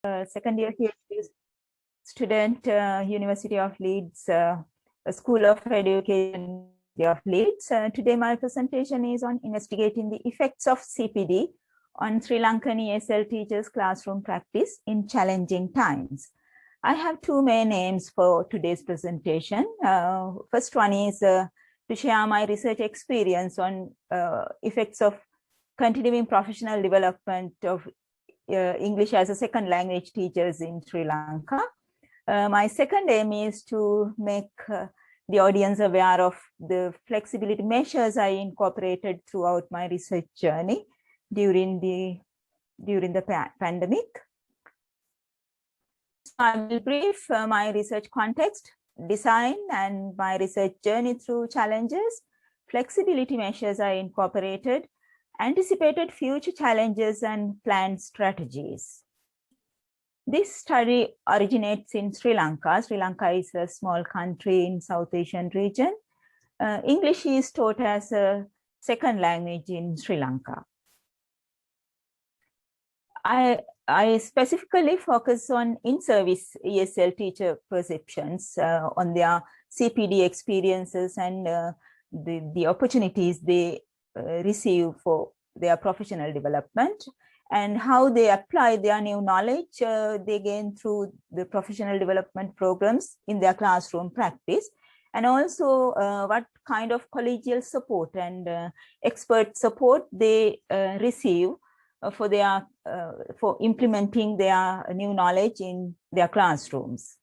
second year PhD student, University of Leeds, School of Education of Leeds. Today my presentation is on investigating the effects of CPD on Sri Lankan ESL teachers' classroom practice in challenging times. I have two main aims for today's presentation. First one is to share my research experience on effects of continuing professional development of English as a second language teachers in Sri Lanka. My second aim is to make the audience aware of the flexibility measures I incorporated throughout my research journey during the pandemic. So I will brief my research context, design, and my research journey through challenges, flexibility measures I incorporated, anticipated future challenges, and planned strategies. This study originates in Sri Lanka. Sri Lanka is a small country in South Asian region. English is taught as a second language in Sri Lanka. I specifically focus on in-service ESL teacher perceptions on their CPD experiences and the opportunities they receive for their professional development, and how they apply their new knowledge they gain through the professional development programs in their classroom practice, and also what kind of collegial support and expert support they receive for implementing their new knowledge in their classrooms.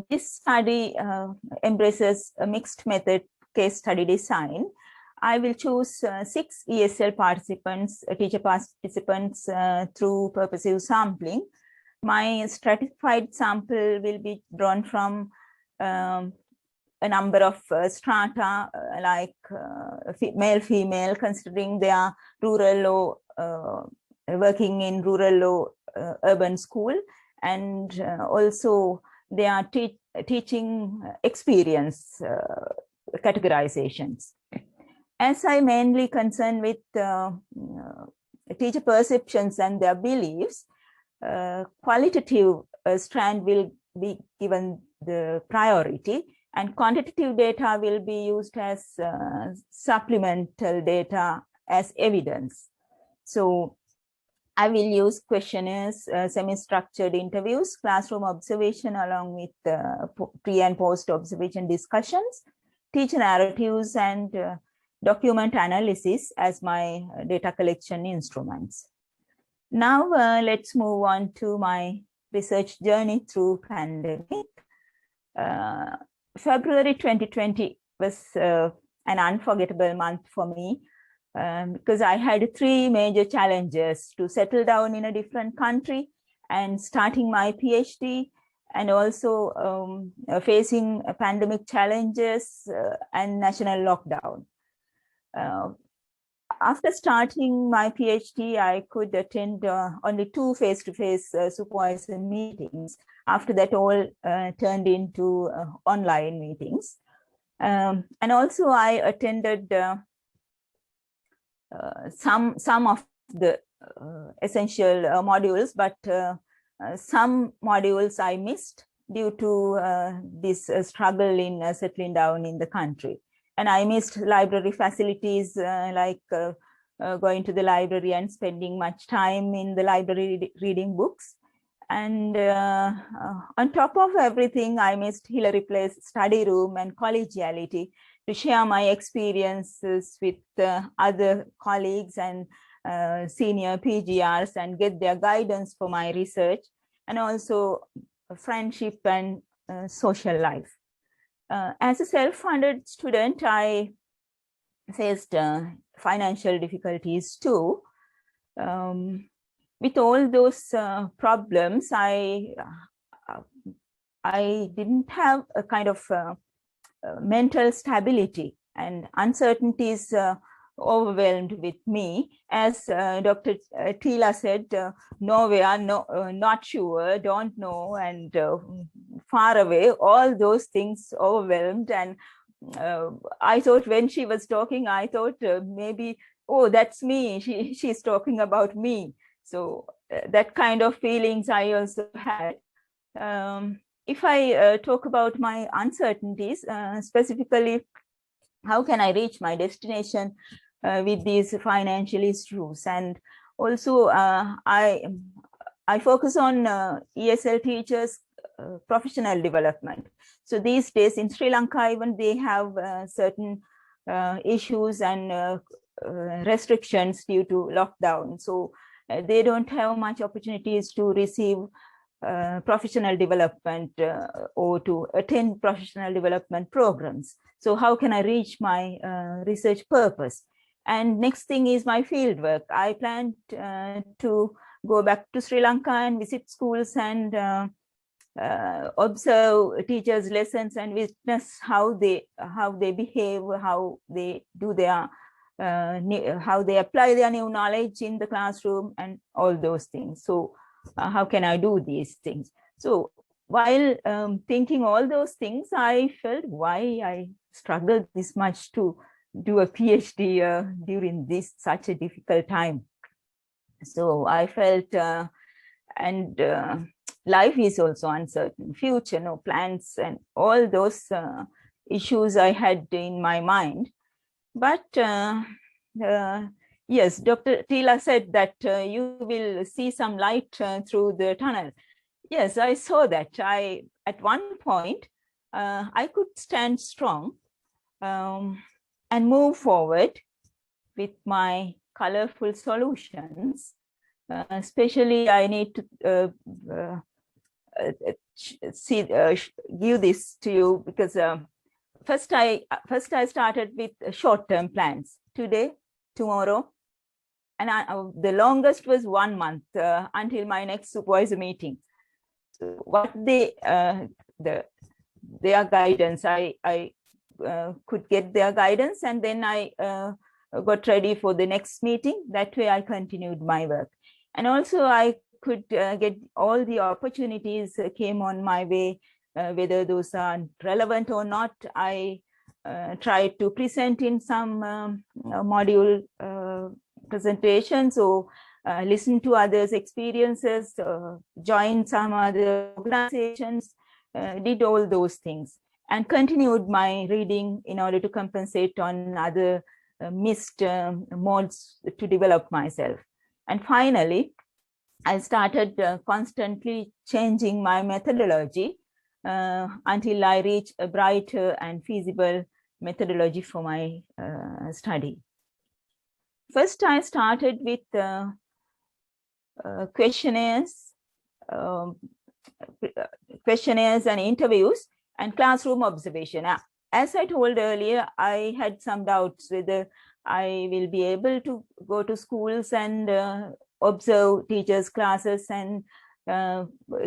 This study embraces a mixed method case study design. I will choose 6 ESL participants, teacher participants through purposive sampling. My stratified sample will be drawn from a number of strata like male, female, considering they are rural or working in rural or urban school, and also they are teaching experience categorizations. As I mainly concern with teacher perceptions and their beliefs, qualitative strand will be given the priority, and quantitative data will be used as supplemental data as evidence. So I will use questionnaires, semi-structured interviews, classroom observation along with pre and post observation discussions, teacher narratives, and document analysis as my data collection instruments. Now let's move on to my research journey through pandemic. February 2020 was an unforgettable month for me because I had 3 major challenges: to settle down in a different country and starting my PhD, and also facing pandemic challenges and national lockdown. After starting my PhD, I could attend only 2 face-to-face supervisor meetings. After that, all turned into online meetings. And also I attended some of the essential modules, but some modules I missed due to this struggle in settling down in the country. And I missed library facilities like going to the library and spending much time in the library reading books. And on top of everything, I missed Hillary Place study room and collegiality to share my experiences with other colleagues and senior PGRs and get their guidance for my research, and also friendship and social life. As a self-funded student, I faced financial difficulties too. With all those problems, I didn't have a kind of mental stability, and uncertainties overwhelmed with me. As Dr. Tila said, nowhere, not sure, don't know, and far away, all those things overwhelmed. And I thought when she was talking, I thought maybe, oh, that's me, she's talking about me. So that kind of feelings I also had. If I talk about my uncertainties, specifically, how can I reach my destination with these financial issues? And also, I focus on ESL teachers' professional development. So these days in Sri Lanka, even they have certain issues and restrictions due to lockdown. So they don't have much opportunities to receive professional development or to attend professional development programs. So how can I reach my research purpose? And next thing is my field work. I plan to go back to Sri Lanka and visit schools and observe teachers' lessons and witness how they behave, how they do their how they apply their new knowledge in the classroom and all those things. So how can I do these things? So while thinking all those things, I felt why I struggled this much to do a PhD during this such a difficult time. So I felt, life is also uncertain, future, no plans, and all those issues I had in my mind. But yes, Dr. Tila said that you will see some light through the tunnel. Yes, I saw that. At one point, I could stand strong and move forward with my colorful solutions. Especially, I need to give this to you because first I started with short-term plans. Today, tomorrow, and the longest was 1 month until my next supervisor meeting. So what their guidance, I could get their guidance, and then I got ready for the next meeting. That way I continued my work. And also I could get all the opportunities came on my way, whether those are relevant or not. I tried to present in some module presentations, or listen to others' experiences, join some other organizations, did all those things, and continued my reading in order to compensate on other missed modes to develop myself. And finally, I started constantly changing my methodology until I reached a brighter and feasible methodology for my study. First, I started with questionnaires and interviews and classroom observation. As I told earlier, I had some doubts whether I will be able to go to schools and observe teachers' classes and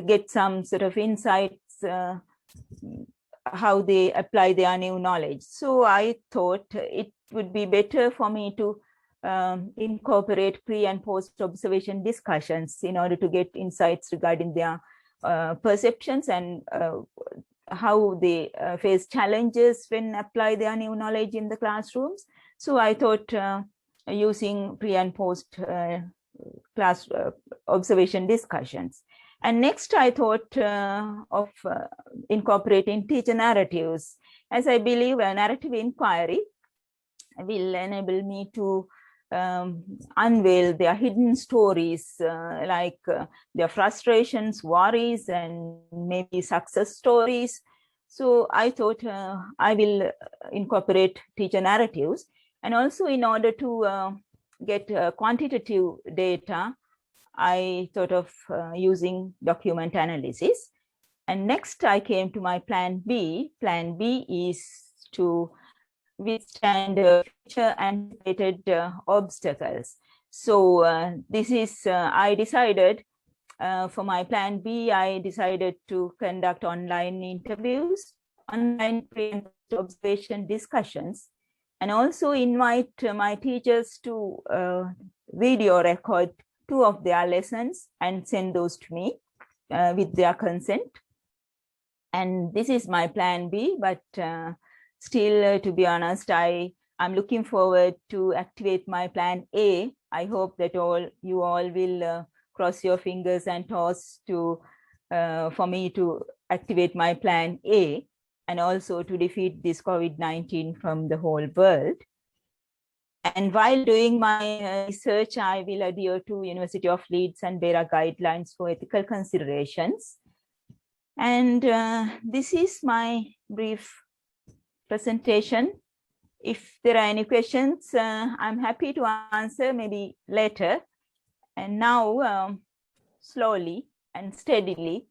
get some sort of insights how they apply their new knowledge. So I thought it would be better for me to incorporate pre and post observation discussions in order to get insights regarding their perceptions and how they face challenges when apply their new knowledge in the classrooms. So I thought using pre and post class observation discussions. And next I thought of incorporating teacher narratives, as I believe a narrative inquiry will enable me to unveil their hidden stories, like their frustrations, worries, and maybe success stories. So I thought I will incorporate teacher narratives. And also, in order to get quantitative data, I thought of using document analysis. And next I came to my plan B. Plan B is to withstand future anticipated obstacles. So this is, I decided for my plan B, I decided to conduct online interviews, online pre and post observation discussions, and also invite my teachers to video record 2 of their lessons and send those to me with their consent. And this is my plan B, but still, to be honest, I'm looking forward to activate my plan A I hope that you all will cross your fingers and toes to for me to activate my plan A, and also to defeat this COVID-19 from the whole world. And while doing my research, I will adhere to University of Leeds and BERA guidelines for ethical considerations. And this is my brief presentation. If there are any questions, I'm happy to answer maybe later. And now, slowly and steadily,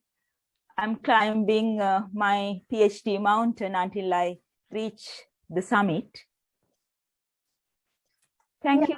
I'm climbing my PhD mountain until I reach the summit. Thank you.